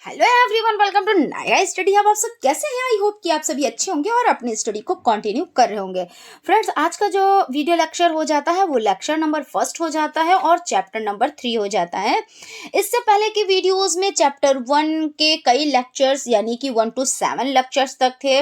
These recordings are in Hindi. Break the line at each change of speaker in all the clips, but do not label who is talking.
हेलो एवरीवन, वेलकम टू नया स्टडी हब। आप सब कैसे हैं? आई होप कि आप सभी अच्छे होंगे और अपनी स्टडी को कंटिन्यू कर रहे होंगे। फ्रेंड्स, आज का जो वीडियो लेक्चर हो जाता है वो लेक्चर नंबर 1 हो जाता है और चैप्टर नंबर 3 हो जाता है। इससे पहले की वीडियोस में चैप्टर 1 के कई लेक्चर्स यानी कि 1 to 7 लेक्चर्स तक थे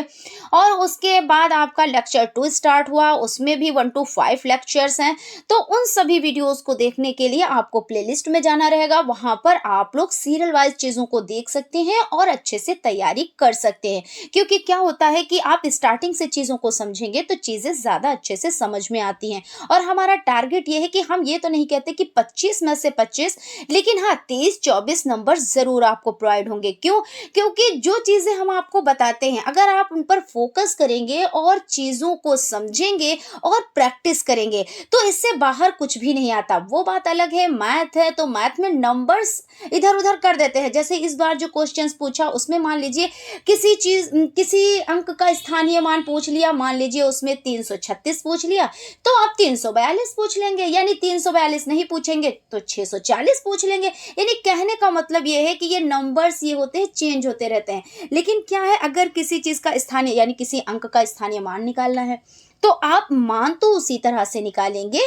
और उसके बाद आपका लेक्चर 2 स्टार्ट हुआ, उसमें भी 1 to 5 लेक्चर्स हैं। तो उन सभी वीडियोस को देखने के लिए आपको प्लेलिस्ट में जाना रहेगा, वहां पर आप लोग सीरियल वाइज चीजों को देख सकते हैं और अच्छे से तैयारी कर सकते हैं। क्योंकि क्या होता है कि आप स्टार्टिंग से चीजों को समझेंगे तो चीजें ज्यादा अच्छे से समझ में आती हैं। और हमारा टारगेट ये है कि हम ये तो नहीं कहते कि 25 में से 25, लेकिन हाँ 23-24 नंबर जरूर आपको प्रोवाइड होंगे। क्यों? क्योंकि जो चीजें हम आपको बताते हैं अगर आप उन पर फोकस करेंगे और चीजों को समझेंगे और प्रैक्टिस करेंगे तो इससे बाहर कुछ भी नहीं आता। वो बात अलग है, मैथ है तो मैथ में नंबर्स इधर उधर कर देते हैं। जैसे इस बार जो क्वेश्चंस पूछा उसमें मान लीजिए किसी अंक का स्थानीय मान पूछ लिया, मान लीजिए उसमें 336 पूछ लिया तो आप 342 पूछ लेंगे, यानी 342 नहीं पूछेंगे तो 640 पूछ लेंगे। यानी कहने का मतलब ये है कि ये नंबर्स ये होते हैं, चेंज होते रहते हैं। लेकिन क्या है, अगर किसी चीज का स्थानीय यानी किसी अंक का स्थानीय मान निकालना है तो आप मान तो उसी तरह से निकालेंगे।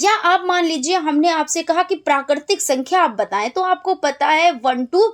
या आप मान लीजिए हमने आपसे कहा कि प्राकृतिक संख्या आप बताएं तो आपको पता है 1 to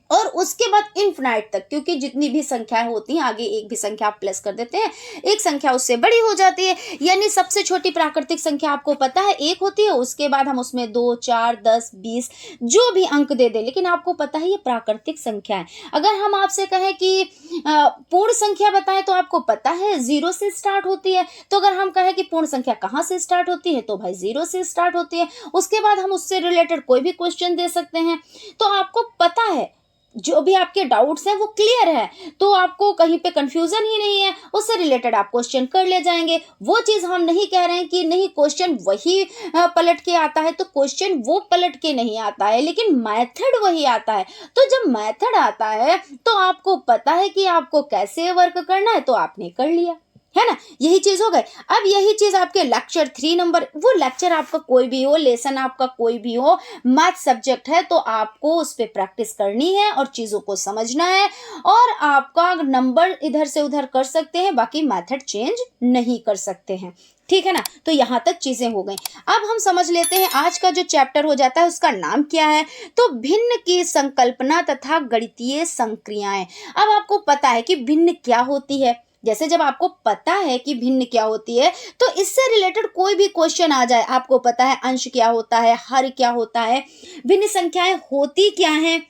और उसके बाद इन्फिनाइट तक, क्योंकि जितनी भी संख्याएं होती हैं आगे एक भी संख्या आप प्लस कर देते हैं, एक संख्या उससे बड़ी हो जाती है। यानी सबसे छोटी प्राकृतिक संख्या आपको पता है 1 होती है, उसके बाद हम उसमें 2, 4, 10, 20 जो भी अंक दे दें, लेकिन आपको पता है ये प्राकृतिक संख्या है। अगर हम आपसे कहें कि पूर्ण संख्या बताएं तो आपको पता है 0 से स्टार्ट होती है। तो अगर हम कहें कि पूर्ण संख्या कहाँ से स्टार्ट होती है तो भाई 0 से स्टार्ट होती है। उसके बाद हम उससे रिलेटेड कोई भी क्वेश्चन दे सकते हैं। तो आपको पता है, जो भी आपके डाउट्स हैं वो क्लियर है, तो आपको कहीं पे कंफ्यूजन ही नहीं है, उससे रिलेटेड आप क्वेश्चन कर ले जाएंगे। वो चीज हम नहीं कह रहे हैं कि नहीं क्वेश्चन वही पलट के आता है, तो क्वेश्चन वो पलट के नहीं आता है, लेकिन मेथड वही आता है। तो जब मेथड आता है तो आपको पता है कि आपको कैसे वर्क करना है, तो आपने कर लिया, है ना। यही चीज हो गई। अब यही चीज आपके लेक्चर 3 नंबर, वो लेक्चर आपका कोई भी हो, लेसन आपका कोई भी हो, मैथ सब्जेक्ट है तो आपको उस पर प्रैक्टिस करनी है और चीजों को समझना है और आपका नंबर इधर से उधर कर सकते हैं, बाकी मेथड चेंज नहीं कर सकते हैं। ठीक है ना। तो यहां तक चीजें हो गई। अब हम समझ लेते हैं आज का जो चैप्टर हो जाता है उसका नाम क्या है। तो भिन्न की संकल्पना तथा गणितीय संक्रियाएं। अब आपको पता है कि भिन्न क्या होती है। जैसे जब आपको पता है कि भिन्न क्या होती है तो इससे रिलेटेड कोई भी क्वेश्चन आ जाए, आपको पता है अंश क्या होता है, हर क्या होता है, भिन्न संख्याएं होती क्या हैं,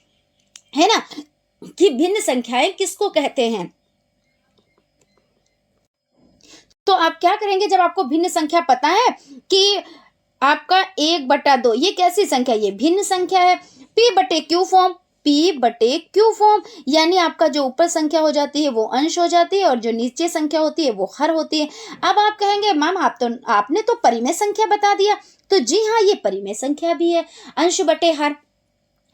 है ना, कि भिन्न संख्याएं किसको कहते हैं। तो आप क्या करेंगे जब आपको भिन्न संख्या पता है कि आपका 1/2 ये कैसी संख्या, ये भिन्न संख्या है। P/Q फॉर्म, P/Q फॉर्म, यानी आपका जो ऊपर संख्या हो जाती है वो अंश हो जाती है और जो नीचे संख्या होती है वो हर होती है। अब आप कहेंगे मैम आपने तो परिमेय संख्या बता दिया। तो जी हाँ, ये परिमेय संख्या भी है, अंश बटे हर,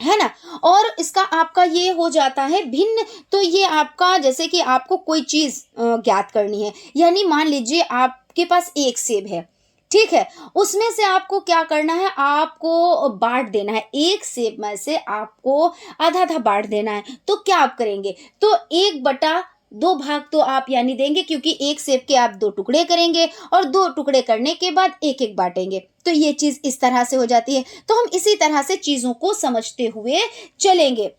है ना। और इसका आपका ये हो जाता है भिन्न। तो ये आपका जैसे कि आपको कोई चीज ज्ञात करनी है, यानी मान लीजिए आपके पास एक सेब है, ठीक है, उसमें से आपको क्या करना है, आपको बांट देना है। एक सेब में से आपको आधा आधा बांट देना है। तो क्या आप करेंगे, तो 1/2 भाग तो आप यानी देंगे, क्योंकि एक सेब के आप 2 टुकड़े करेंगे और 2 टुकड़े करने के बाद एक एक बांटेंगे। तो ये चीज इस तरह से हो जाती है। तो हम इसी तरह से चीजों को समझते हुए चलेंगे,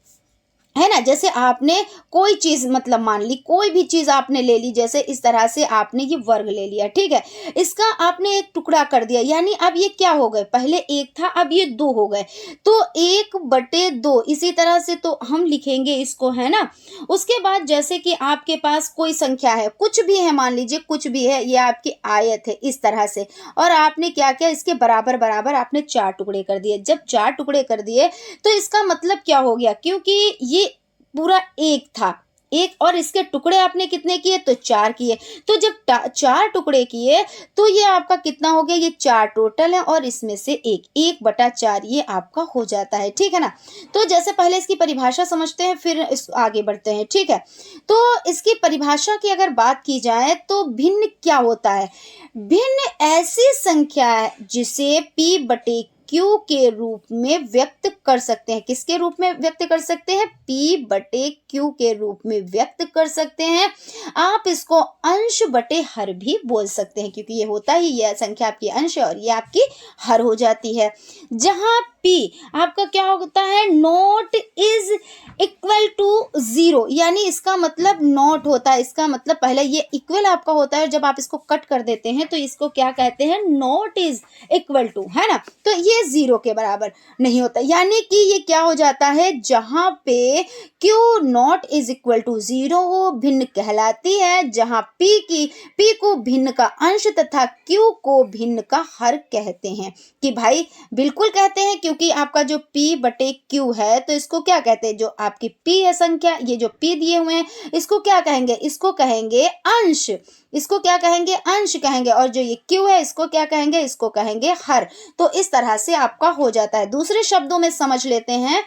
है ना। जैसे आपने कोई चीज मतलब मान ली, कोई भी चीज आपने ले ली, जैसे इस तरह से आपने ये वर्ग ले लिया, ठीक है, इसका आपने एक टुकड़ा कर दिया, यानी अब ये क्या हो गए, पहले 1 था अब ये 2 हो गए, तो 1/2 इसी तरह से तो हम लिखेंगे इसको, है ना। उसके बाद जैसे कि आपके पास कोई संख्या है, कुछ भी है, मान लीजिए कुछ भी है, ये आपकी आयत है इस तरह से, और आपने क्या किया, इसके बराबर बराबर आपने 4 टुकड़े कर दिए। जब 4 टुकड़े कर दिए तो इसका मतलब क्या हो गया, क्योंकि ये पूरा 1 था, एक और इसके टुकड़े आपने कितने किए, तो 4 किए। तो जब 4 टुकड़े किए तो ये आपका कितना हो गया, ये 4 टोटल है और इसमें से 1/4 ये आपका हो जाता है, ठीक है ना। तो जैसे पहले इसकी परिभाषा समझते हैं फिर इस आगे बढ़ते हैं, ठीक है। तो इसकी परिभाषा की अगर बात की जाए तो भिन्न क्या होता है, भिन्न ऐसी संख्या है जिसे P/Q क्यू के रूप में व्यक्त कर सकते हैं। किसके रूप में व्यक्त कर सकते हैं? p बटे q के रूप में व्यक्त कर सकते हैं। आप इसको अंश बटे हर भी बोल सकते हैं, क्योंकि ये होता ही, यह संख्या आपकी अंश है और ये आपकी हर हो जाती है। जहां p आपका क्या होता है? नॉट इज इक्वल टू 0, यानी इसका मतलब नॉट होता है। इसका मतलब पहले ये इक्वल आपका होता है, जब आप इसको कट कर देते हैं तो इसको क्या कहते हैं? नॉट इज इक्वल टू, है ना। तो ये 0 के बराबर नहीं होता, यानी कि ये क्या हो जाता है? जहां पे q not is equal to 0 हो, भिन्न कहलाती है। जहां p को भिन्न का अंश तथा q को भिन्न का हर कहते हैं। कि भाई बिल्कुल कहते हैं, क्योंकि आपका जो p बटे q है तो इसको क्या कहते हैं? जो आपकी p है संख्या, ये जो p दिए हुए हैं, इसको क्या कहेंगे? इसको कहेंगे अंश। इसको क्या कहेंगे? अंश कहेंगे। और जो ये q है, इसको क्या कहेंगे? इसको कहेंगे हर। तो इस तरह से आपका हो जाता है। दूसरे शब्दों में समझ लेते हैं,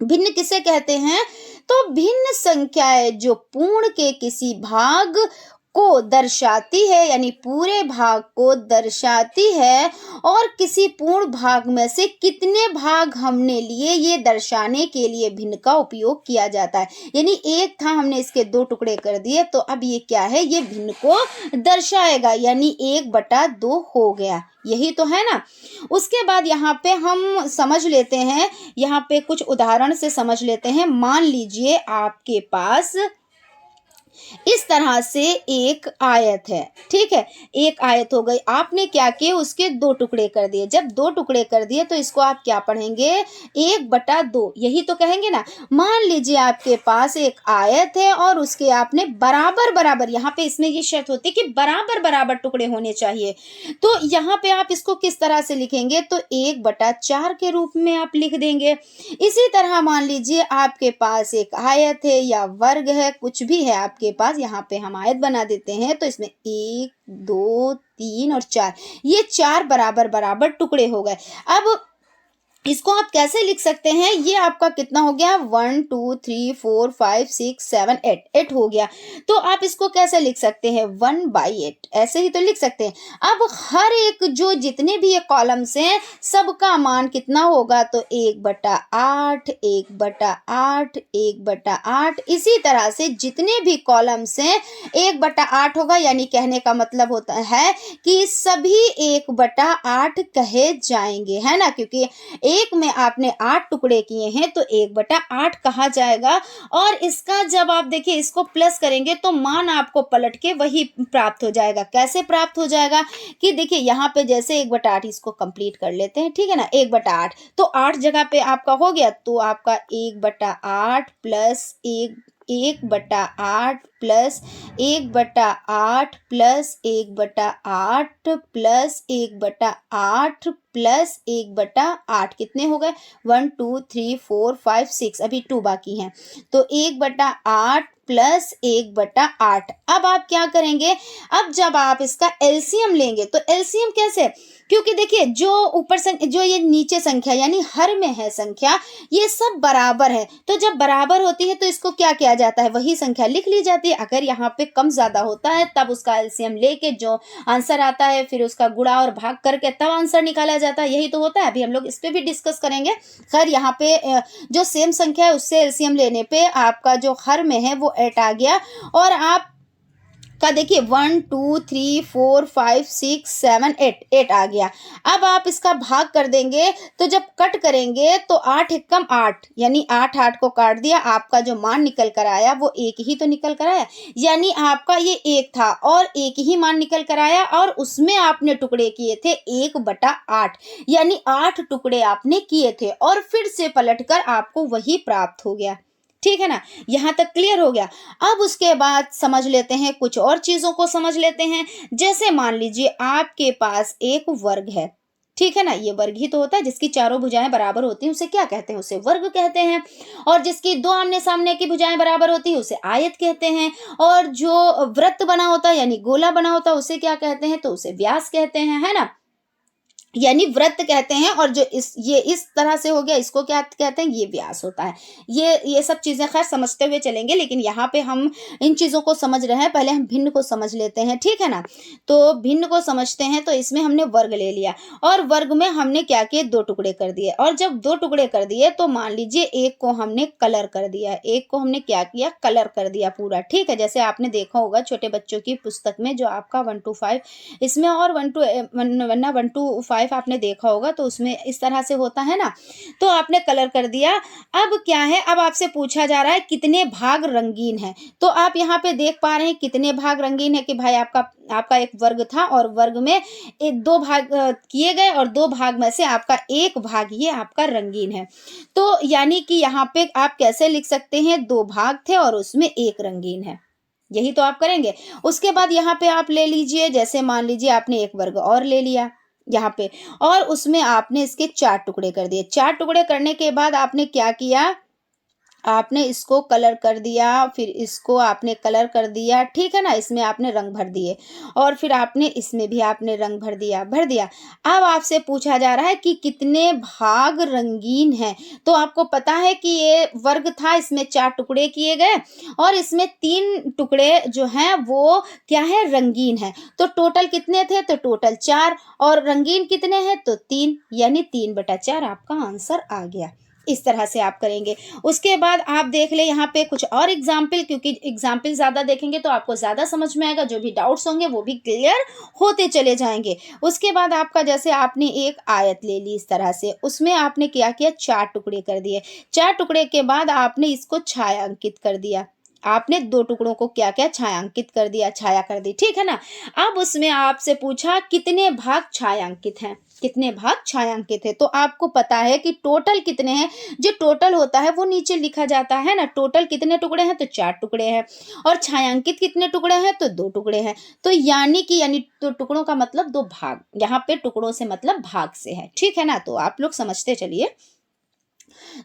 भिन्न किसे कहते हैं? तो भिन्न संख्याएं जो पूर्ण के किसी भाग को दर्शाती है, यानी पूरे भाग को दर्शाती है, और किसी पूर्ण भाग में से कितने भाग हमने लिए, ये दर्शाने के लिए भिन्न का उपयोग किया जाता है। यानी एक था, हमने इसके 2 टुकड़े कर दिए, तो अब ये क्या है? ये भिन्न को दर्शाएगा, यानी 1/2 हो गया। यही तो है ना। उसके बाद यहाँ पे हम समझ लेते हैं, यहाँ पे कुछ उदाहरण से समझ लेते हैं। मान लीजिए आपके पास इस तरह से एक आयत है, ठीक है। एक आयत हो गई, आपने क्या किए? उसके 2 टुकड़े कर दिए। जब 2 टुकड़े कर दिए तो इसको आप क्या पढ़ेंगे? 1/2, यही तो कहेंगे ना। मान लीजिए आपके पास एक आयत है और उसके आपने बराबर बराबर, यहाँ पे इसमें ये शर्त होती है कि बराबर बराबर टुकड़े होने चाहिए। तो यहाँ पे आप इसको किस तरह से लिखेंगे? तो 1/4 के रूप में आप लिख देंगे। इसी तरह मान लीजिए आपके पास एक आयत है या वर्ग है, कुछ भी है आपके पास, यहाँ पे हम आयत बना देते हैं। तो इसमें 1 2 3 और 4, ये 4 बराबर बराबर टुकड़े हो गए। अब इसको आप कैसे लिख सकते हैं? ये आपका कितना हो गया? 1 2 3 4 5 6 7 8, 8 हो गया। तो आप इसको कैसे लिख सकते हैं? 1/8, ऐसे ही तो लिख सकते हैं। अब हर एक जो जितने भी ये कॉलम्स हैं, सबका मान कितना होगा? तो 1/8, 1/8, 1/8। इसी तरह से जितने भी कॉलम्स हैं 1/8 होगा, यानी कहने का मतलब होता है कि सभी 1/8 कहे जाएंगे, है ना। क्योंकि एक में आपने 8 टुकड़े किए हैं तो 1/8 कहा जाएगा। और इसका जब आप देखिए इसको प्लस करेंगे तो मान आपको पलट के वही प्राप्त हो जाएगा। कैसे प्राप्त हो जाएगा? कि देखिए यहाँ पे जैसे 1/8, इसको कंप्लीट कर लेते हैं, ठीक है ना। 1/8 तो 8 जगह पे आपका हो गया, तो आपका 1/8 plus 1/8 plus 1/8 plus 1/8 plus 1/8 plus 1/8, कितने हो गए? 1 2 3 4 5 6, अभी 2 बाकी हैं। तो 1/8 प्लस 1/8। अब आप क्या करेंगे? अब जब आप इसका एलसीएम लेंगे, तो एलसीएम कैसे? क्योंकि देखिए जो ऊपर जो ये नीचे संख्या यानी हर में है संख्या, ये सब बराबर है। तो जब बराबर होती है तो इसको क्या किया जाता है? वही संख्या लिख ली जाती है। अगर यहाँ पे कम ज्यादा होता है तब उसका एलसीएम लेके जो आंसर आता है फिर उसका गुणा और भाग करके तब आंसर निकाला जाता है। यही तो होता है। अभी हम लोग इस पे भी डिस्कस करेंगे। खैर यहाँ पे जो सेम संख्या है उससे एलसीएम लेने पे आपका जो हर में है वो 8 आ गया। और आप का देखिए 1 2 3 4 5 6 7 8, 8 आ गया। अब आप इसका भाग कर देंगे, तो जब कट करेंगे तो 8 एकम 8, यानी 8 8 को काट दिया। आपका जो मान निकल कर आया वो 1 ही तो निकल कर आया, यानी आपका ये 1 था और 1 ही मान निकल कर आया। और उसमें आपने टुकड़े किए थे 1/8, यानी 8 टुकड़े आपने किए थे और फिर से पलटकर आपको वही प्राप्त हो गया। ठीक है ना। यहां तक क्लियर हो गया। अब उसके बाद समझ लेते हैं, कुछ और चीजों को समझ लेते हैं। जैसे मान लीजिए आपके पास एक वर्ग है, ठीक है ना। ये वर्ग ही तो होता है, जिसकी चारों भुजाएं बराबर होती हैं उसे क्या कहते हैं? उसे वर्ग कहते हैं। और जिसकी 2 आमने सामने की भुजाएं बराबर होती है उसे आयत कहते हैं। और जो वृत्त बना होता है यानी गोला बना होता है उसे क्या कहते हैं? तो उसे व्यास कहते हैं, है ना। यानी वृत्त कहते हैं, और जो ये इस तरह से हो गया, इसको क्या कहते हैं, ये व्यास होता है। ये सब चीजें खैर समझते हुए चलेंगे, लेकिन यहाँ पे हम इन चीजों को समझ रहे हैं, पहले हम भिन्न को समझ लेते हैं, ठीक है ना। तो भिन्न को समझते हैं, तो इसमें हमने वर्ग ले लिया, और वर्ग में हमने क्या किए, 2 टुकड़े कर दिए, और जब 2 टुकड़े कर दिए तो मान लीजिए एक को हमने कलर कर दिया, एक को हमने क्या किया, कलर कर दिया पूरा, ठीक है। जैसे आपने देखा होगा छोटे बच्चों की पुस्तक में जो आपका 1 to 5 इसमें, और 1 to 5 आपने देखा होगा, तो उसमें इस तरह से होता है ना। तो आपने कलर कर दिया। अब क्या है, अब आपसे पूछा जा रहा है कितने भाग रंगीन हैं। तो आप यहाँ पे देख पा रहे हैं कितने भाग रंगीन है, कि भाई आपका एक वर्ग था, और वर्ग में 2 भाग किए गए, और 2 भाग में से आपका 1 भाग ये आपका रंगीन है। तो यानी कि यहाँ पे आप कैसे लिख सकते हैं, 2 भाग थे और उसमें 1 रंगीन है, यही तो आप करेंगे। उसके बाद यहाँ पे आप ले लीजिए, जैसे मान लीजिए आपने एक वर्ग और ले लिया यहाँ पे, और उसमें आपने इसके 4 टुकड़े कर दिए। 4 टुकड़े करने के बाद आपने क्या किया, आपने इसको कलर कर दिया, फिर इसको आपने कलर कर दिया, ठीक है ना, इसमें आपने रंग भर दिए, और फिर आपने इसमें भी आपने रंग भर दिया। अब आपसे पूछा जा रहा है कि कितने भाग रंगीन हैं। तो आपको पता है कि ये वर्ग था, इसमें 4 टुकड़े किए गए, और इसमें 3 टुकड़े जो हैं वो क्या है, रंगीन है। तो टोटल कितने थे, तो टोटल 4, और रंगीन कितने हैं, तो 3, यानी 3/4 आपका आंसर आ गया। इस तरह से आप करेंगे। उसके बाद आप देख ले यहाँ पे कुछ और एग्जाम्पल, क्योंकि एग्जाम्पल ज़्यादा देखेंगे तो आपको ज़्यादा समझ में आएगा, जो भी डाउट्स होंगे वो भी क्लियर होते चले जाएंगे। उसके बाद आपका, जैसे आपने एक आयत ले ली इस तरह से, उसमें आपने क्या किया, 4 टुकड़े कर दिए। 4 टुकड़े के बाद आपने इसको छायांकित कर दिया, आपने 2 टुकड़ों को क्या क्या, छायांकित कर दिया, छाया कर दी, ठीक है ना। अब उसमें आपसे पूछा कितने भाग छायांकित हैं, कितने भाग छायांकित है। तो आपको पता है कि टोटल कितने हैं, जो टोटल होता है वो नीचे लिखा जाता है ना। टोटल कितने टुकड़े हैं, तो 4 टुकड़े हैं, और छायांकित कितने टुकड़े हैं, तो 2 टुकड़े हैं। तो यानी तो टुकड़ों का मतलब 2 भाग, यहाँ पे टुकड़ों से मतलब भाग से है, ठीक है ना। तो आप लोग समझते चलिए।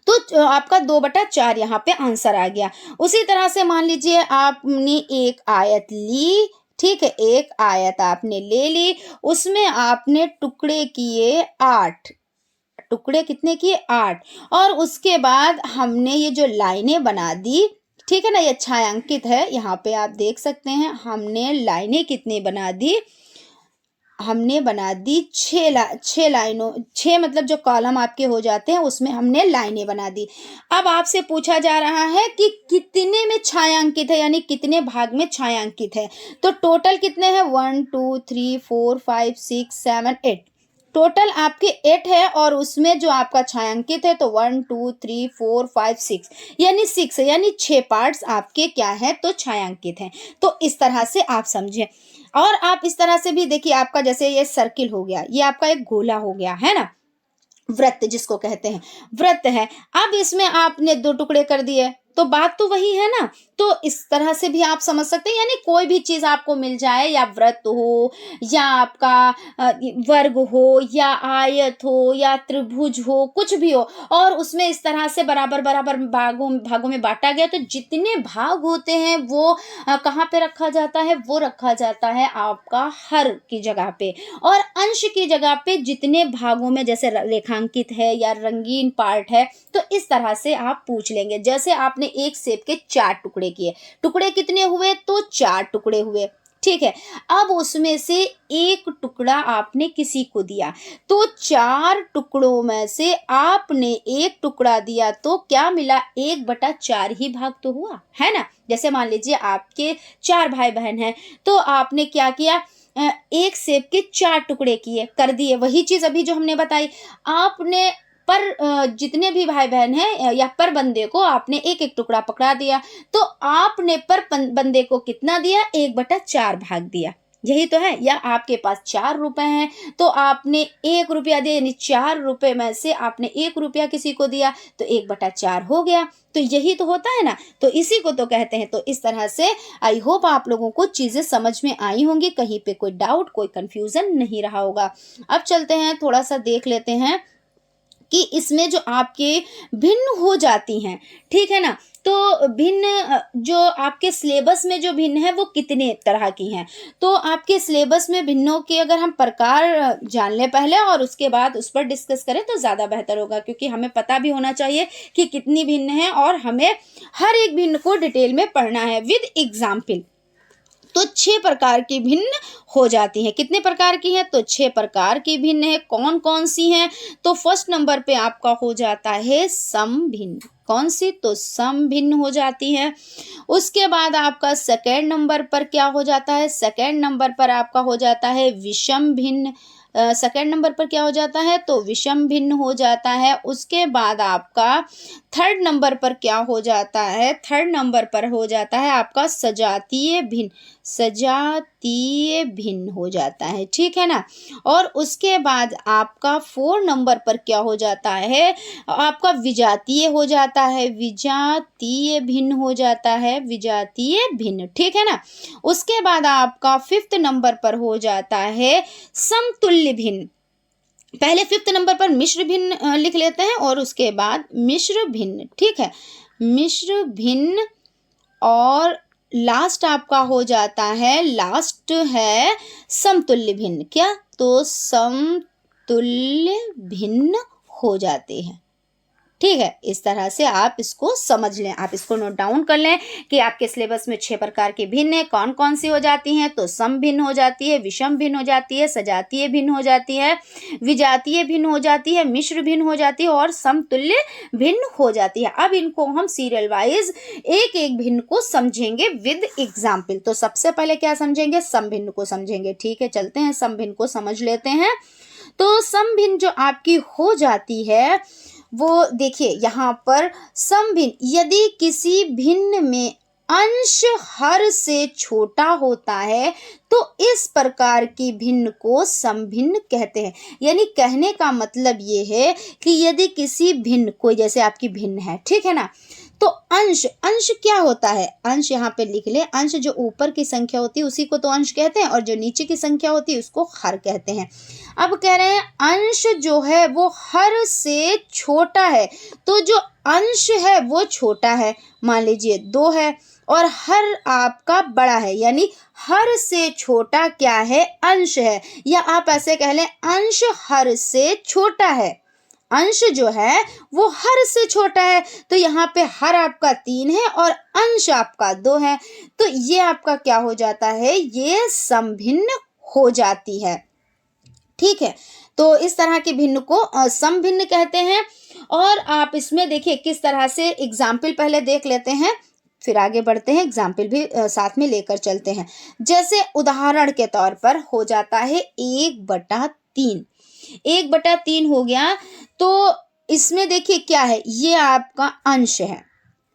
तो आपका 2/4 यहाँ पे आंसर आ गया। उसी तरह से मान लीजिए आपने एक आयत ली, ठीक है, एक आयत आपने ले ली, उसमें आपने टुकड़े किए 8, टुकड़े कितने किए, 8, और उसके बाद हमने ये जो लाइनें बना दी, ठीक है ना, ये छायांकित है, यहाँ पे आप देख सकते हैं हमने लाइनें कितनी बना दी, हमने बना दी 6 लाइनों, 6 मतलब जो कॉलम आपके हो जाते हैं उसमें हमने लाइनें बना दी। अब आपसे पूछा जा रहा है कि कितने में छायांकित है, यानी कितने भाग में छायांकित है। तो टोटल कितने हैं, 1 2 3 4 5 6 7 8, टोटल आपके 8 है, और उसमें जो आपका छायांकित है तो 1 2 3 4 5 6, यानी 6, यानी 6 पार्ट्स आपके क्या है, तो छायांकित हैं। तो इस तरह से आप समझें। और आप इस तरह से भी देखिए, आपका जैसे ये सर्किल हो गया, ये आपका एक गोला हो गया है ना, वृत्त जिसको कहते हैं, वृत्त है। अब इसमें आपने 2 टुकड़े कर दिए, तो बात तो वही है ना। तो इस तरह से भी आप समझ सकते हैं, यानी कोई भी चीज आपको मिल जाए, या वृत्त हो, या आपका वर्ग हो, या आयत हो, या त्रिभुज हो, कुछ भी हो, और उसमें इस तरह से बराबर बराबर भागों में बांटा गया, तो जितने भाग होते हैं वो कहाँ पे रखा जाता है, वो रखा जाता है आपका हर की जगह पे, और अंश की जगह पे जितने भागों में जैसे रेखांकित है या रंगीन पार्ट है, तो इस तरह से आप पूछ लेंगे। जैसे आपने एक सेब के 4 टुकड़े किए, टुकड़े कितने हुए, तो 4 टुकड़े हुए, ठीक है। अब उसमें से एक टुकड़ा आपने किसी को दिया, तो 4 टुकड़ों में से आपने एक टुकड़ा दिया, तो क्या मिला, 1/4 ही भाग तो हुआ है ना। जैसे मान लीजिए आपके 4 भाई बहन हैं, तो आपने क्या किया, एक सेब के 4 टुकड़े किए, कर दिए, वही चीज अभी जो हमने बताई। आपने पर जितने भी भाई बहन हैं, या पर बंदे को आपने एक एक टुकड़ा पकड़ा दिया, तो आपने पर बंदे को कितना दिया, 1/4 भाग दिया, यही तो है। या आपके पास 4 रुपए हैं, तो आपने 1 रुपया दिया, यानी 4 रुपए में से आपने 1 रुपया किसी को दिया, तो 1/4 हो गया। तो यही तो होता है ना, तो इसी को तो कहते हैं। तो इस तरह से आई होप आप लोगों को चीजें समझ में आई होंगी, कहीं पे कोई डाउट, कोई कंफ्यूजन नहीं रहा होगा। अब चलते हैं, थोड़ा सा देख लेते हैं कि इसमें जो आपके भिन्न हो जाती हैं, ठीक है ना। तो भिन्न जो आपके सिलेबस में जो भिन्न है वो कितने तरह की हैं, तो आपके सिलेबस में भिन्नों के अगर हम प्रकार जान लें पहले और उसके बाद उस पर डिस्कस करें तो ज़्यादा बेहतर होगा, क्योंकि हमें पता भी होना चाहिए कि कितनी भिन्न है और हमें हर एक भिन्न को डिटेल में पढ़ना है विद एग्जाम्पल। तो 6 प्रकार की भिन्न हो जाती हैं। कितने प्रकार की हैं? तो 6 प्रकार की भिन्न है। कौन कौन सी हैं? तो फर्स्ट नंबर पे आपका हो जाता है सम भिन्न। कौन सी? तो सम भिन्न हो जाती है। उसके बाद आपका सेकेंड नंबर पर क्या हो जाता है? सेकेंड नंबर पर आपका हो जाता है विषम भिन्न। सेकेंड नंबर पर क्या हो जाता है? तो विषम भिन्न हो जाता है। उसके बाद आपका थर्ड नंबर पर क्या हो जाता है? थर्ड नंबर पर हो जाता है आपका सजातीय भिन्न। सजातीय भिन्न हो जाता है, ठीक है ना। और उसके बाद आपका 4 नंबर पर क्या हो जाता है? आपका विजातीय हो जाता है। विजातीय भिन्न हो जाता है। विजातीय भिन्न, ठीक है ना। उसके बाद आपका 5th नंबर पर हो जाता है समतुल्य भिन्न। पहले 5th नंबर पर मिश्र भिन्न लिख लेते हैं और उसके बाद मिश्र भिन्न, ठीक है। मिश्र भिन्न और लास्ट आपका हो जाता है, लास्ट है समतुल्य भिन्न। क्या? तो समतुल्य भिन्न हो जाते हैं, ठीक है। इस तरह से आप इसको समझ लें, आप इसको नोट डाउन कर लें कि आपके सिलेबस में 6 प्रकार की भिन्न है। कौन कौन सी हो जाती हैं? तो सम भिन्न हो जाती है, विषम भिन्न हो जाती है, सजातीय भिन्न हो जाती है, विजातीय भिन्न हो जाती है, मिश्र भिन्न हो जाती है और समतुल्य भिन्न हो जाती है। अब इनको हम सीरियल वाइज एक एक भिन्न को समझेंगे विद एग्जाम्पल। तो सबसे पहले क्या समझेंगे? सम भिन्न को समझेंगे, ठीक है। चलते हैं सम भिन्न को समझ लेते हैं। तो सम भिन्न जो आपकी हो जाती है वो देखिए यहाँ पर सम भिन्न, यदि किसी भिन्न में अंश हर से छोटा होता है तो इस प्रकार की भिन्न को सम भिन्न कहते हैं। यानी कहने का मतलब ये है कि यदि किसी भिन्न, कोई जैसे आपकी भिन्न है, ठीक है ना, तो अंश, अंश क्या होता है? अंश यहाँ पे लिख ले। अंश जो ऊपर की संख्या होती है उसी को तो अंश कहते हैं और जो नीचे की संख्या होती है उसको हर कहते हैं। अब कह रहे हैं अंश जो है वो हर से छोटा है, तो जो अंश है वो छोटा है, मान लीजिए 2 है और हर आपका बड़ा है, यानी हर से छोटा क्या है? अंश है। या आप ऐसे कह लें अंश हर से छोटा है। अंश जो है वो हर से छोटा है, तो यहाँ पे हर आपका 3 है और अंश आपका 2 है, तो ये आपका क्या हो जाता है? ये समभिन्न हो जाती है, ठीक है। तो इस तरह के भिन्न को समभिन्न कहते हैं। और आप इसमें देखिए किस तरह से एग्जाम्पल पहले देख लेते हैं, फिर आगे बढ़ते हैं, एग्जाम्पल भी साथ में लेकर चलते हैं। जैसे उदाहरण के तौर पर हो जाता है 1/3। 1/3 हो गया, तो इसमें देखिए क्या है? ये आपका अंश है,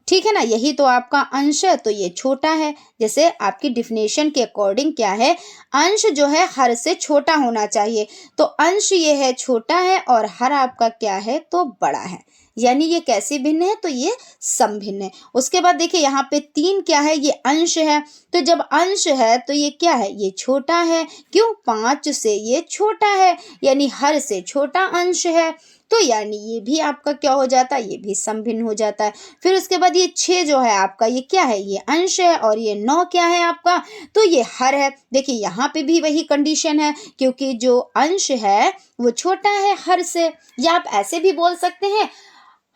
ठीक है ना। यही तो आपका अंश है, तो ये छोटा है। जैसे आपकी डिफिनेशन के अकॉर्डिंग क्या है? अंश जो है हर से छोटा होना चाहिए, तो अंश ये है छोटा है और हर आपका क्या है? तो बड़ा है। यानी ये कैसे भिन्न है? तो ये समभिन्न है। उसके बाद देखिए यहाँ पे 3 क्या है? ये अंश है, तो जब अंश है तो ये क्या है? ये छोटा है। क्यों? 5 से ये छोटा है, यानी हर से छोटा अंश है, तो यानी ये भी आपका क्या हो जाता है? ये भी समभिन्न हो जाता है। फिर उसके बाद ये 6 जो है आपका, ये क्या है? ये अंश है। और ये 9 क्या है आपका? तो ये हर है। देखिए यहाँ पे भी वही कंडीशन है, क्योंकि जो अंश है वो छोटा है हर से। या आप ऐसे भी बोल सकते हैं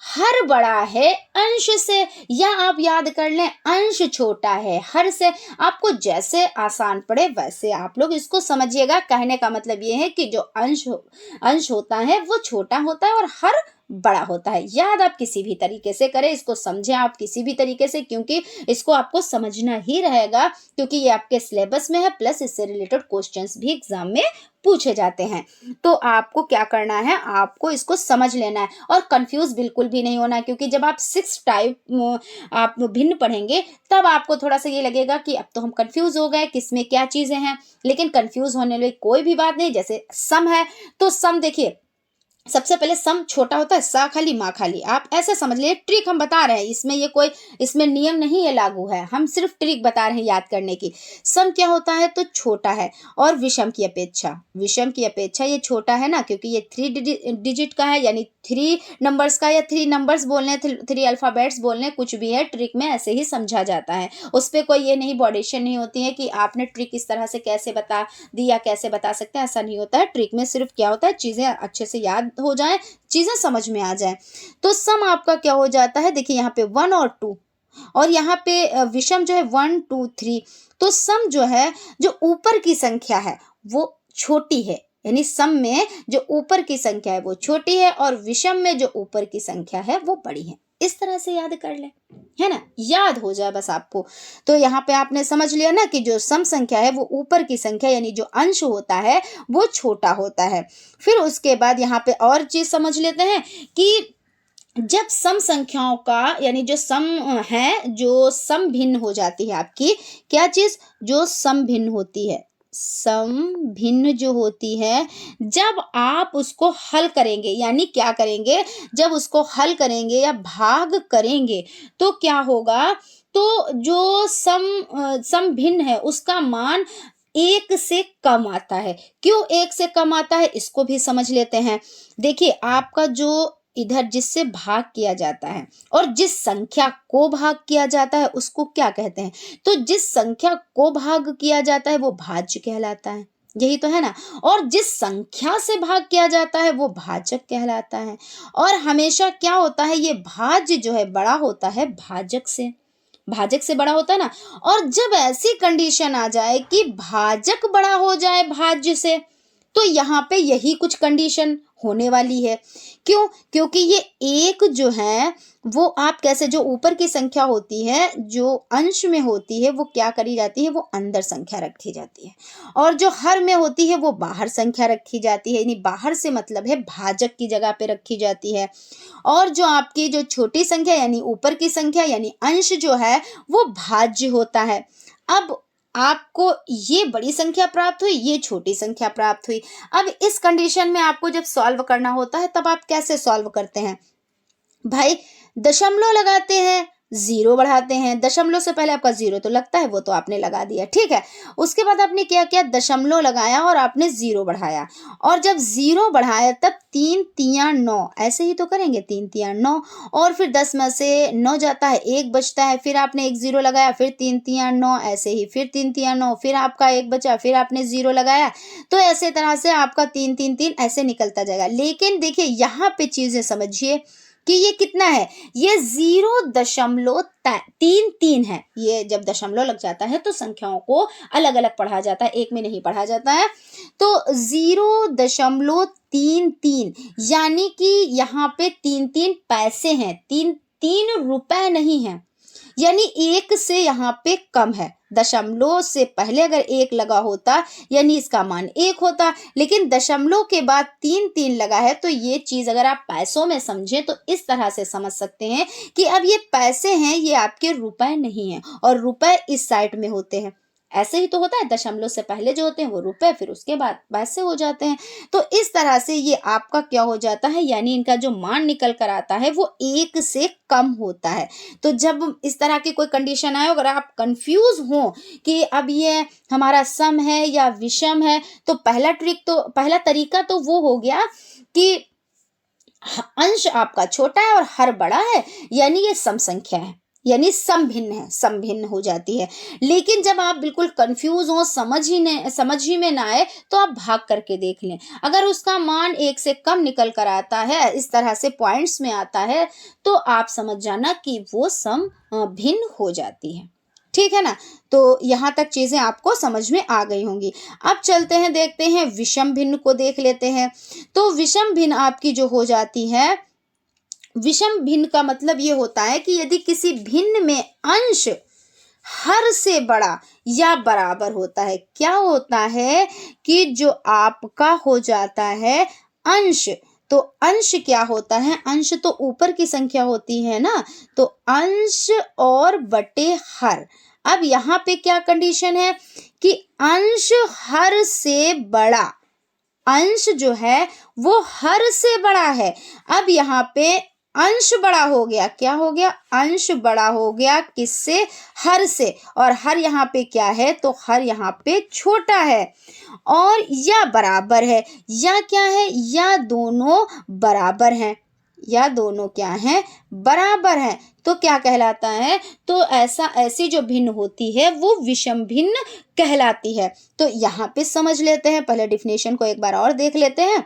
हर बड़ा है अंश से, या आप याद कर लें अंश छोटा है हर से। आपको जैसे आसान पड़े वैसे आप लोग इसको समझिएगा। कहने का मतलब ये है कि जो अंश होता है वो छोटा होता है और हर बड़ा होता है। याद आप किसी भी तरीके से करें, इसको समझें आप किसी भी तरीके से, क्योंकि इसको आपको समझना ही रहेगा, क्योंकि ये आपके सिलेबस में है, प्लस इससे रिलेटेड क्वेश्चंस भी एग्जाम में पूछे जाते हैं। तो आपको क्या करना है? आपको इसको समझ लेना है और कंफ्यूज बिल्कुल भी नहीं होना, क्योंकि जब आप 6 टाइप आप भिन्न पढ़ेंगे तब आपको थोड़ा सा ये लगेगा कि अब तो हम कंफ्यूज हो गए, किसमें क्या चीजें हैं। लेकिन कंफ्यूज होने वाली कोई भी बात नहीं। जैसे सम है, तो सम देखिए सबसे पहले सम छोटा होता है सा खाली माँ खाली। आप ऐसे समझ लिए, ट्रिक हम बता रहे हैं, इसमें ये कोई इसमें नियम नहीं है लागू है, हम सिर्फ ट्रिक बता रहे हैं याद करने की। सम क्या होता है? तो छोटा है और विषम की अपेक्षा ये छोटा है ना, क्योंकि ये 3 डिजिट का है, यानी 3 नंबर्स का या 3 नंबर्स बोलने, 3 अल्फ़ाबेट्स बोलने, कुछ भी है, ट्रिक में ऐसे ही समझा जाता है। उस पे कोई ये नहीं बॉडेशन नहीं होती है कि आपने ट्रिक इस तरह से कैसे बता दी या कैसे बता सकते हैं, ऐसा नहीं होता है। ट्रिक में सिर्फ क्या होता है, चीज़ें अच्छे से याद हो जाएँ, चीज़ें समझ में आ जाएँ। तो सम आपका क्या हो जाता है, देखिए यहाँ पे 1 और 2, और यहाँ पे विषम जो है 1 2 3। तो सम जो है, जो ऊपर की संख्या है वो छोटी है, यानी सम में जो ऊपर की संख्या है वो छोटी है और विषम में जो ऊपर की संख्या है वो बड़ी है। इस तरह से याद कर ले, है ना, याद हो जाए बस आपको। तो यहाँ पे आपने समझ लिया ना कि जो सम संख्या है वो ऊपर की संख्या यानी जो अंश होता है वो छोटा होता है। फिर उसके बाद यहाँ पे और चीज समझ लेते हैं कि जब सम संख्याओं का यानी जो सम है, जो सम भिन्न हो जाती है आपकी, क्या चीज, जो सम भिन्न होती है, सम भिन्न जो होती है, जब आप उसको हल करेंगे, यानी क्या करेंगे, जब उसको हल करेंगे या भाग करेंगे तो क्या होगा, तो जो सम भिन्न है उसका मान 1 से कम आता है। क्यों 1 से कम आता है, इसको भी समझ लेते हैं। देखिए आपका जो इधर जिससे भाग किया जाता है और जिस संख्या को भाग किया जाता है उसको क्या कहते हैं, तो जिस संख्या को भाग किया जाता है वो भाज्य कहलाता है, यही तो है ना। और जिस संख्या से भाग किया जाता है वो भाजक कहलाता है। और हमेशा क्या होता है, ये भाज्य जो है बड़ा होता है भाजक से, भाजक से बड़ा होता है ना। और जब ऐसी कंडीशन आ जाए कि भाजक बड़ा हो जाए भाज्य से, तो यहाँ पे यही कुछ कंडीशन होने वाली है। क्यों, क्योंकि ये एक जो है वो आप कैसे, जो ऊपर की संख्या होती है जो अंश में होती है वो क्या करी जाती है, वो अंदर संख्या रखी जाती है, और जो हर में होती है वो बाहर संख्या रखी जाती है, यानी बाहर से मतलब है भाजक की जगह पे रखी जाती है। और जो आपकी जो छोटी संख्या यानी ऊपर की संख्या यानी अंश जो है वो भाज्य होता है। अब आपको ये बड़ी संख्या प्राप्त हुई, ये छोटी संख्या प्राप्त हुई। अब इस कंडीशन में आपको जब सॉल्व करना होता है तब आप कैसे सॉल्व करते हैं भाई, दशमलव लगाते हैं, जीरो बढ़ाते हैं। दशमलव से पहले आपका जीरो तो लगता है, वो तो आपने लगा दिया, ठीक है। उसके बाद आपने क्या किया, दशमलव लगाया और आपने जीरो बढ़ाया, और जब जीरो बढ़ाया तब 3 तिया 9, ऐसे ही तो करेंगे, 3 तिया 9, और फिर 10 में से 9 जाता है, 1 बचता है, फिर आपने एक जीरो लगाया, फिर 3 तिया 9, ऐसे ही फिर 3 तिया 9, फिर आपका 1 बचा, फिर आपने जीरो लगाया। तो ऐसे तरह से आपका 3 3 3 ऐसे निकलता जाएगा। लेकिन देखिए यहाँ पे चीजें समझिए कि ये कितना है, ये 0.33 है। ये जब दशमलव लग जाता है तो संख्याओं को अलग अलग पढ़ा जाता है, एक में नहीं पढ़ा जाता है। तो 0.33 यानी कि यहाँ पे 3 पैसे हैं, 3 रुपए नहीं है, यानी 1 से यहाँ पे कम है। दशमलव से पहले अगर 1 लगा होता यानी इसका मान 1 होता, लेकिन दशमलव के बाद 3 लगा है। तो ये चीज अगर आप पैसों में समझें तो इस तरह से समझ सकते हैं कि अब ये पैसे हैं, ये आपके रुपए नहीं है, और रुपए इस साइड में होते हैं। ऐसे ही तो होता है, दशमलव से पहले जो होते हैं वो रुपए, फिर उसके बाद पैसे हो जाते हैं। तो इस तरह से ये आपका क्या हो जाता है, यानी इनका जो मान निकल कर आता है वो 1 से कम होता है। तो जब इस तरह की कोई कंडीशन आए, अगर आप कंफ्यूज हो कि अब ये हमारा सम है या विषम है, तो पहला तरीका तो वो हो गया कि अंश आपका छोटा है और हर बड़ा है, यानी ये सम संख्या है, यानी सम भिन्न है, सम भिन्न हो जाती है। लेकिन जब आप बिल्कुल कंफ्यूज हो, समझ ही में ना आए, तो आप भाग करके देख लें। अगर उसका मान 1 से कम निकल कर आता है, इस तरह से पॉइंट्स में आता है, तो आप समझ जाना कि वो सम भिन्न हो जाती है, ठीक है ना। तो यहाँ तक चीजें आपको समझ में आ गई होंगी। अब चलते हैं, देखते हैं विषम भिन्न को देख लेते हैं। तो विषम भिन्न आपकी जो हो जाती है, विषम भिन्न का मतलब ये होता है कि यदि किसी भिन्न में अंश हर से बड़ा या बराबर होता है। क्या होता है कि जो आपका हो जाता है अंश, तो अंश क्या होता है, अंश तो ऊपर की संख्या होती है ना, तो अंश और बटे हर। अब यहाँ पे क्या कंडीशन है कि अंश हर से बड़ा, अंश जो है वो हर से बड़ा है। अब यहाँ पे अंश बड़ा हो गया, क्या हो गया, अंश बड़ा हो गया किससे, हर से, और हर यहाँ पे क्या है, तो हर यहाँ पे छोटा है, और या बराबर है, या क्या है, या दोनों बराबर हैं। या दोनों क्या हैं, बराबर हैं, तो क्या कहलाता है, तो ऐसी जो भिन्न होती है वो विषम भिन्न कहलाती है। तो यहाँ पे समझ लेते हैं, पहले डिफिनेशन को एक बार और देख लेते हैं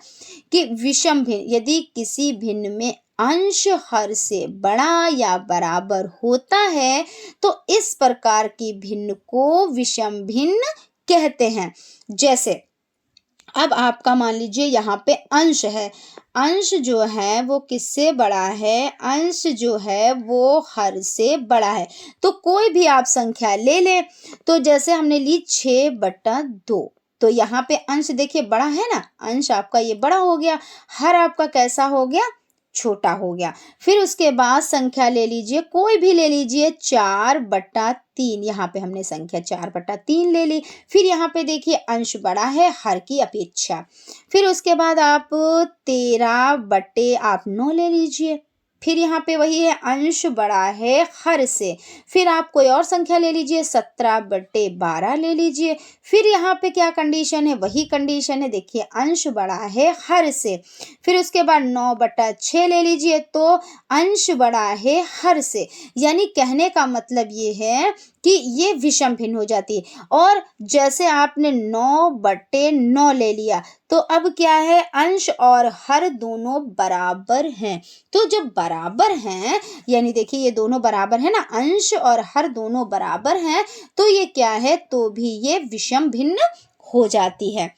कि विषम भिन्न, यदि किसी भिन्न में अंश हर से बड़ा या बराबर होता है तो इस प्रकार की भिन्न को विषम भिन्न कहते हैं। जैसे अब आपका मान लीजिए यहाँ पे अंश है, अंश जो है वो किससे बड़ा है, अंश जो है वो हर से बड़ा है। तो कोई भी आप संख्या ले लें, तो जैसे हमने ली 6/2, तो यहाँ पे अंश देखिए बड़ा है ना, अंश आपका ये बड़ा हो गया, हर आपका कैसा हो गया, छोटा हो गया। फिर उसके बाद संख्या ले लीजिए, कोई भी ले लीजिए, 4/3, यहाँ पे हमने संख्या 4/3 ले ली। फिर यहाँ पे देखिए अंश बड़ा है हर की अपेक्षा। फिर उसके बाद आप 13/9 ले लीजिए। फिर यहाँ पे वही है, अंश बड़ा है हर से। फिर आप कोई और संख्या ले लीजिए, 17/12 ले लीजिए। फिर यहाँ पे क्या कंडीशन है, वही कंडीशन है, देखिए अंश बड़ा है हर से। फिर उसके बाद 9/6 ले लीजिए, तो अंश बड़ा है हर से। यानी कहने का मतलब ये है कि ये विषम भिन्न हो जाती है। और जैसे आपने 9/9 ले लिया, तो अब क्या है, अंश और हर दोनों बराबर हैं। तो जब बराबर हैं, यानी देखिए ये दोनों बराबर है ना, अंश और हर दोनों बराबर हैं, तो ये क्या है, तो भी ये विषम भिन्न हो जाती है।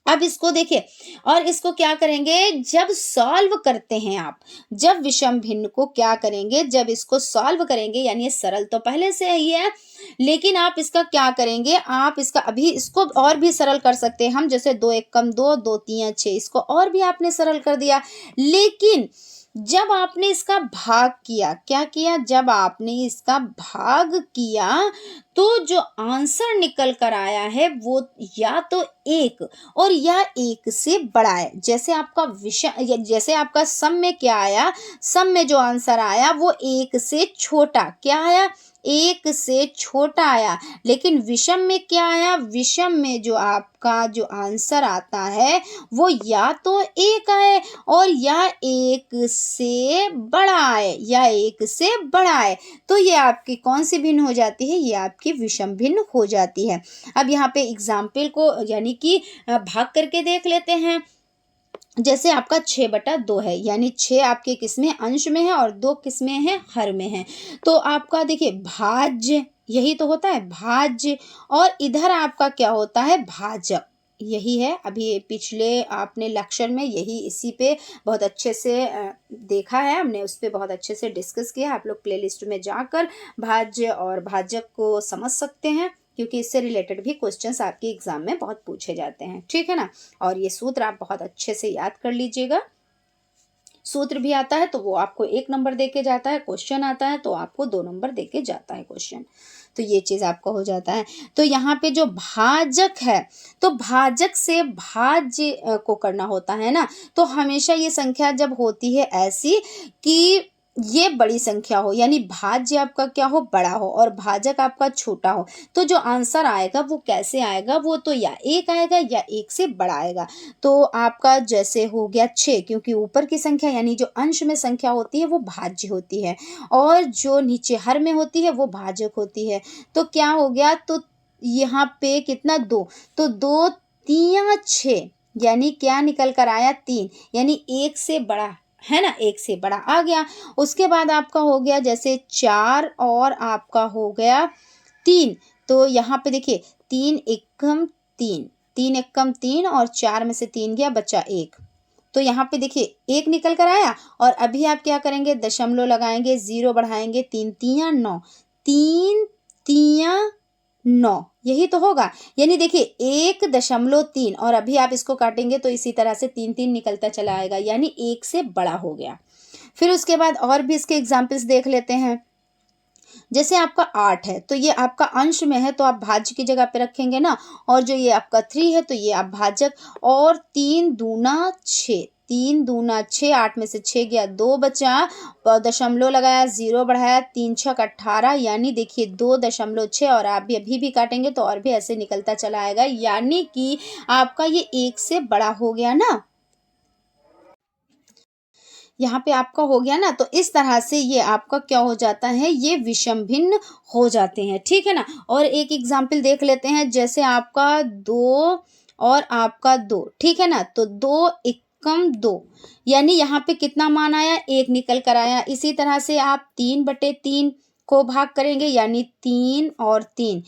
अब इसको देखिए, और इसको क्या करेंगे, जब सॉल्व करते हैं आप, जब विषम भिन्न को क्या करेंगे, जब इसको सॉल्व करेंगे, यानी ये सरल तो पहले से ही है, लेकिन आप इसका क्या करेंगे, आप इसका अभी इसको और भी सरल कर सकते हैं हम, जैसे 2 1 कम 2, 2 3 6, इसको और भी आपने सरल कर दिया। लेकिन जब आपने इसका भाग किया, क्या किया, जब आपने इसका भाग किया, तो जो आंसर निकल कर आया है वो या तो 1 और या 1 से बड़ा है। जैसे आपका जैसे आपका सम में क्या आया, सम में जो आंसर आया वो 1 से छोटा, क्या आया, 1 से छोटा आया। लेकिन विषम में क्या आया, विषम में जो आपका जो आंसर आता है वो या तो 1 आए और या 1 से बड़ा आए, या 1 से बड़ा आए। तो ये आपकी कौन सी भिन्न हो जाती है, ये आपकी विषम भिन्न हो जाती है। अब यहाँ पे एग्जाम्पल को यानी कि भाग करके देख लेते हैं। जैसे आपका 6/2 है, यानी 6 आपके किस में, अंश में है, और 2 किस में है, हर में है। तो आपका देखिए भाज्य, यही तो होता है भाज्य, और इधर आपका क्या होता है, भाजक, यही है। अभी पिछले आपने लेक्चर में यही इसी पे बहुत अच्छे से देखा है, हमने उस पर बहुत अच्छे से डिस्कस किया। आप लोग प्लेलिस्ट में जाकर भाज्य और भाजक को समझ सकते हैं, क्योंकि इससे रिलेटेड भी क्वेश्चंस आपके एग्जाम में बहुत पूछे जाते हैं, ठीक है ना। और ये सूत्र आप बहुत अच्छे से याद कर लीजिएगा। सूत्र भी आता है तो वो आपको 1 नंबर दे के जाता है, क्वेश्चन आता है तो आपको 2 नंबर दे के जाता है क्वेश्चन। तो ये चीज़ आपको हो जाता है। तो यहाँ पे जो भाजक है, तो भाजक से भाज्य को करना होता है ना, तो हमेशा ये संख्या जब होती है ऐसी कि ये बड़ी संख्या हो, यानी भाज्य आपका क्या हो, बड़ा हो, और भाजक आपका छोटा हो, तो जो आंसर आएगा वो कैसे आएगा, वो तो या 1 आएगा या 1 से बड़ा आएगा। तो आपका जैसे हो गया 6, क्योंकि ऊपर की संख्या यानी जो अंश में संख्या होती है वो भाज्य होती है, और जो नीचे हर में होती है वो भाजक होती है। तो क्या हो गया, तो यहाँ पे कितना, 2, तो 2 3 6, यानी क्या निकल कर आया, 3, यानी 1 से बड़ा है ना, 1 से बड़ा आ गया। उसके बाद आपका हो गया जैसे 4 और आपका हो गया 3, तो यहाँ पे देखिए 3 एकम 3, 3 एकम 3, और 4 में से 3 गया, बचा 1। तो यहाँ पे देखिए 1 निकल कर आया, और अभी आप क्या करेंगे, दशमलव लगाएंगे, 0 बढ़ाएंगे, 3 3 9, 3 3 9, यही तो होगा। यानी देखिए 1.3, और अभी आप इसको काटेंगे तो इसी तरह से 3 3 निकलता चला आएगा, यानी 1 से बड़ा हो गया। फिर उसके बाद और भी इसके एग्जाम्पल्स देख लेते हैं। जैसे आपका 8 है, तो ये आपका अंश में है, तो आप भाज्य की जगह पे रखेंगे ना, और जो ये आपका 3 है तो ये आप भाजक, और 3 दूना 6, 3 दूना 6, 8 में से 6 गया, 2 बचा, दशमलव लगाया, 0 बढ़ाया, 3 6 18, यानी देखिए 2.6, और आप भी अभी भी काटेंगे तो और भी ऐसे निकलता चला आएगा, यानी कि आपका ये 1 से बड़ा हो गया ना। यहाँ पे आपका हो गया ना। तो इस तरह से ये आपका क्या हो जाता है, ये विषम भिन्न हो जाते हैं, ठीक है ना। और एक एग्जाम्पल देख लेते हैं, जैसे आपका 2 और आपका 2, ठीक है ना। तो 2 एकम 2, यानी यहाँ पे कितना मान आया, 1 निकल कर आया। इसी तरह से आप 3/3 को भाग करेंगे, यानी 3 और 3,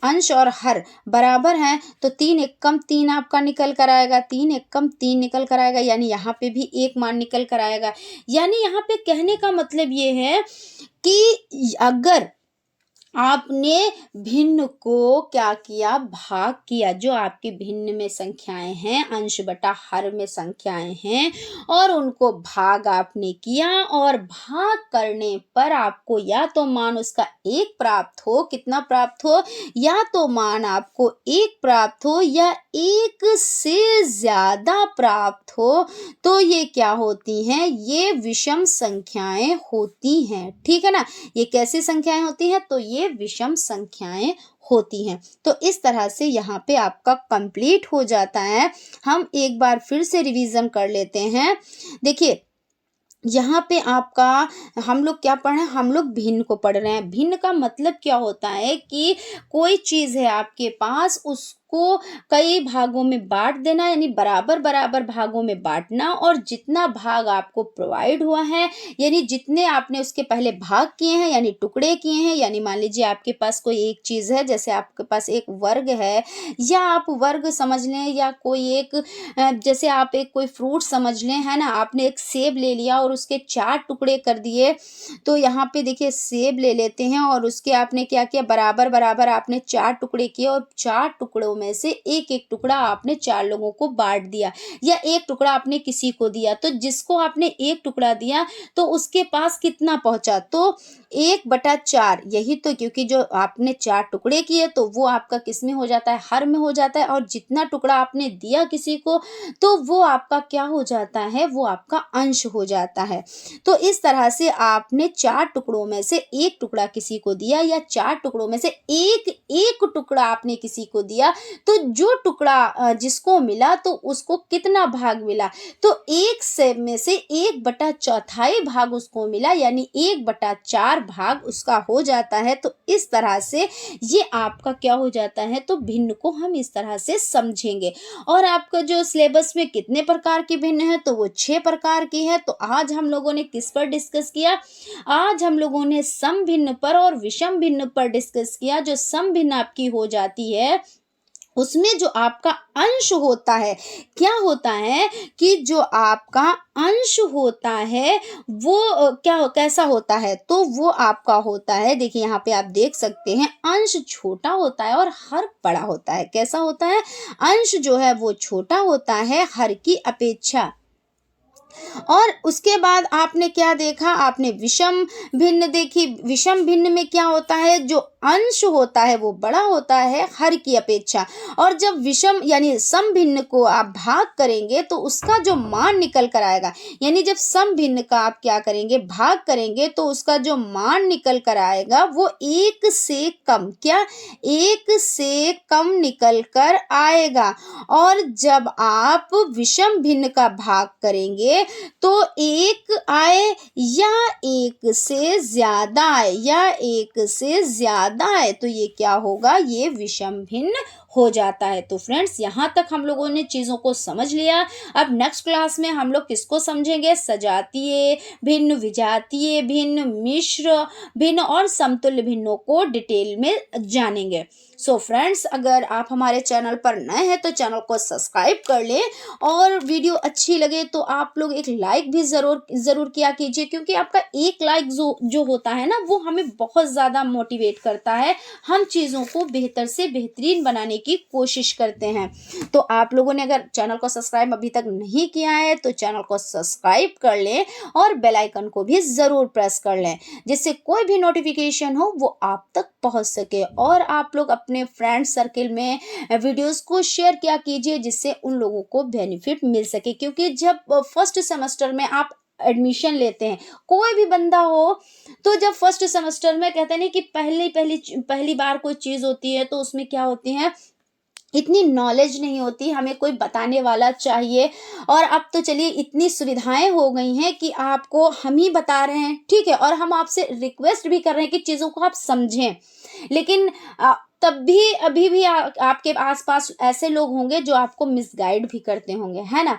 अंश और हर बराबर हैं, तो 3 एकम 3 आपका निकल कर आएगा, 3 एकम 3 निकल कर आएगा, यानी यहाँ पे भी 1 मान निकल कर आएगा। यानी यहाँ पे कहने का मतलब ये है कि अगर आपने भिन्न को क्या किया, भाग किया, जो आपके भिन्न में संख्याएं हैं, अंश बटा हर में संख्याएं हैं, और उनको भाग आपने किया, और भाग करने पर आपको या तो मान उसका 1 प्राप्त हो, कितना प्राप्त हो, या तो मान आपको 1 प्राप्त हो या 1 से ज्यादा प्राप्त हो, तो ये क्या होती हैं, ये विषम संख्याएं होती हैं, ठीक है ना। ये कैसी संख्याएं होती हैं, तो ये विषम संख्याएं होती हैं। तो इस तरह से यहाँ पे आपका कंप्लीट हो जाता है। हम एक बार फिर से रिवीजन कर लेते हैं। देखिए यहाँ पे आपका हम लोग क्या पढ़ रहे हैं, हम लोग भिन्न को पढ़ रहे हैं। भिन्न का मतलब क्या होता है कि कोई चीज है आपके पास, उसको कई भागों में बांट देना, यानी बराबर बराबर भागों में बांटना, और जितना भाग आपको प्रोवाइड हुआ है, यानी जितने आपने उसके पहले भाग किए हैं, यानी टुकड़े किए हैं, यानी मान लीजिए आपके पास कोई एक चीज है, जैसे आपके पास एक वर्ग है, या आप वर्ग समझ लें, या कोई एक जैसे आप एक कोई फ्रूट समझ लें, है ना। आपने एक सेब ले लिया और उसके 4 टुकड़े कर दिए। तो यहाँ पे देखिए सेब ले लेते हैं, और उसके आपने क्या किया, बराबर बराबर आपने 4 टुकड़े किए, और 4 टुकड़ों में से एक एक टुकड़ा आपने 4 लोगों को बांट दिया, या एक टुकड़ा आपने किसी को दिया। तो जिसको आपने एक टुकड़ा दिया, तो उसके पास कितना पहुंचा, तो 1/4, यही तो, क्योंकि जो आपने 4 टुकड़े किए, तो वो आपका किस में हो जाता है, हर में हो जाता है, और जितना टुकड़ा आपने दिया किसी को, तो वो आपका क्या हो जाता है, वो आपका अंश हो जाता है। तो इस तरह से आपने 4 टुकड़ों में से एक टुकड़ा किसी को दिया, या 4 टुकड़ों में से एक एक टुकड़ा आपने किसी को दिया, तो जो टुकड़ा जिसको मिला, तो उसको कितना भाग मिला, तो 1 से में से 1/4 भाग उसको मिला, यानी 1/4 भाग उसका हो जाता है। तो इस तरह से ये आपका क्या हो जाता है, तो भिन्न को हम इस तरह से समझेंगे। और आपका जो सिलेबस में कितने प्रकार की भिन्न है, तो वो 6 प्रकार की है। तो आज हम लोगों ने किस पर डिस्कस किया, आज हम लोगों ने सम भिन्न पर और विषम भिन्न पर डिस्कस किया। जो सम भिन्न आपकी हो जाती है, उसमें जो आपका अंश होता है, क्या होता है कि जो आपका अंश होता है वो कैसा होता है, तो वो आपका होता है, देखिए यहाँ पे आप देख सकते हैं, अंश छोटा होता है और हर बड़ा होता है। कैसा होता है, अंश जो है वो छोटा होता है हर की अपेक्षा। और उसके बाद आपने क्या देखा, आपने विषम भिन्न देखी। विषम भिन्न में क्या होता है, जो अंश होता है वो बड़ा होता है हर की अपेक्षा। और जब विषम यानी सम भिन्न को आप भाग करेंगे, तो उसका जो मान निकल कर आएगा, यानी जब सम भिन्न का आप क्या करेंगे, भाग करेंगे, तो उसका जो मान निकल कर आएगा वो 1 से कम, क्या 1 से कम निकल कर आएगा। और जब आप विषम भिन्न का भाग करेंगे, तो 1 आए या 1 से ज्यादा आए, या 1 से ज्यादा आए, तो ये क्या होगा, ये विषम भिन्न हो जाता है। तो फ्रेंड्स, यहाँ तक हम लोगों ने चीज़ों को समझ लिया। अब नेक्स्ट क्लास में हम लोग किसको समझेंगे, सजातीय भिन्न, विजातीय भिन्न, मिश्र भिन्न और समतुल्य भिन्नों को डिटेल में जानेंगे। सो फ्रेंड्स, अगर आप हमारे चैनल पर नए हैं तो चैनल को सब्सक्राइब कर लें, और वीडियो अच्छी लगे तो आप लोग एक लाइक भी ज़रूर किया कीजिए, क्योंकि आपका एक लाइक जो होता है ना, वो हमें बहुत ज़्यादा मोटिवेट करता है। हम चीज़ों को बेहतर से बेहतरीन बनाने की कोशिश करते हैं। तो आप लोगों ने अगर चैनल को सब्सक्राइब अभी तक नहीं किया है, तो चैनल को सब्सक्राइब कर लें, और बेल आइकन को भी ज़रूर प्रेस कर लें, जिससे कोई भी नोटिफिकेशन हो वो आप तक पहुंच सके। और आप लोग अपने फ्रेंड सर्किल में वीडियोस को शेयर किया कीजिए, जिससे उन लोगों को बेनिफिट मिल सके। क्योंकि जब फर्स्ट सेमेस्टर में आप एडमिशन लेते हैं, कोई भी बंदा हो, तो जब फर्स्ट सेमेस्टर में कहते हैं कि पहली बार कोई चीज़ होती है, तो उसमें क्या होती है, इतनी नॉलेज नहीं होती, हमें कोई बताने वाला चाहिए। और अब तो चलिए इतनी सुविधाएं हो गई हैं कि आपको हम ही बता रहे हैं, ठीक है, और हम आपसे रिक्वेस्ट भी कर रहे हैं कि चीज़ों को आप समझें। लेकिन तब भी अभी भी आपके आसपास ऐसे लोग होंगे जो आपको मिसगाइड भी करते होंगे, है ना?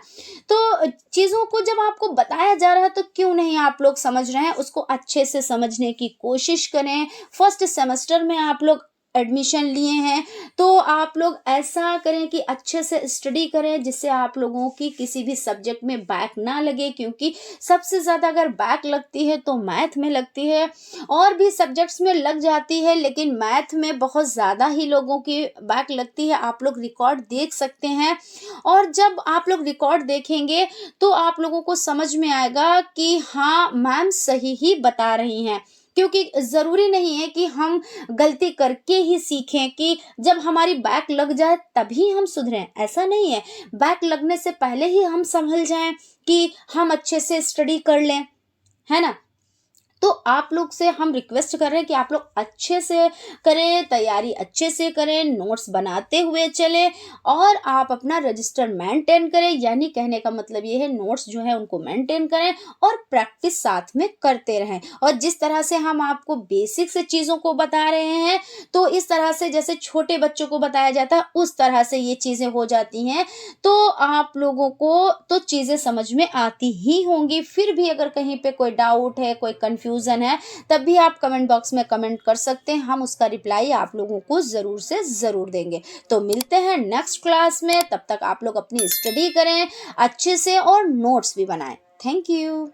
तो चीज़ों को जब आपको बताया जा रहा है तो क्यों नहीं आप लोग समझ रहे हैं, उसको अच्छे से समझने की कोशिश करें। फर्स्ट सेमेस्टर में आप लोग एडमिशन लिए हैं, तो आप लोग ऐसा करें कि अच्छे से स्टडी करें, जिससे आप लोगों की किसी भी सब्जेक्ट में बैक ना लगे, क्योंकि सबसे ज़्यादा अगर बैक लगती है तो मैथ में लगती है। और भी सब्जेक्ट्स में लग जाती है, लेकिन मैथ में बहुत ज़्यादा ही लोगों की बैक लगती है। आप लोग रिकॉर्ड देख सकते हैं, और जब आप लोग रिकॉर्ड देखेंगे तो आप लोगों को समझ में आएगा कि हाँ, मैम सही ही बता रही हैं। क्योंकि ज़रूरी नहीं है कि हम गलती करके ही सीखें, कि जब हमारी बैक लग जाए तभी हम सुधरें, ऐसा नहीं है। बैक लगने से पहले ही हम संभल जाएं कि हम अच्छे से स्टडी कर लें, है ना? तो आप लोग से हम रिक्वेस्ट कर रहे हैं कि आप लोग अच्छे से करें, तैयारी अच्छे से करें, नोट्स बनाते हुए चलें, और आप अपना रजिस्टर मेंटेन करें। यानी कहने का मतलब ये है, नोट्स जो है उनको मेंटेन करें और प्रैक्टिस साथ में करते रहें। और जिस तरह से हम आपको बेसिक से चीज़ों को बता रहे हैं, तो इस तरह से जैसे छोटे बच्चों को बताया जाता है, उस तरह से ये चीज़ें हो जाती हैं। तो आप लोगों को तो चीज़ें समझ में आती ही होंगी। फिर भी अगर कहीं पे कोई डाउट है, कोई कंफ्यूजन है, तब भी आप कमेंट बॉक्स में कमेंट कर सकते हैं। हम उसका रिप्लाई आप लोगों को ज़रूर से ज़रूर देंगे। तो मिलते हैं नेक्स्ट क्लास में, तब तक आप लोग अपनी स्टडी करें अच्छे से और नोट्स भी बनाएं। Thank you.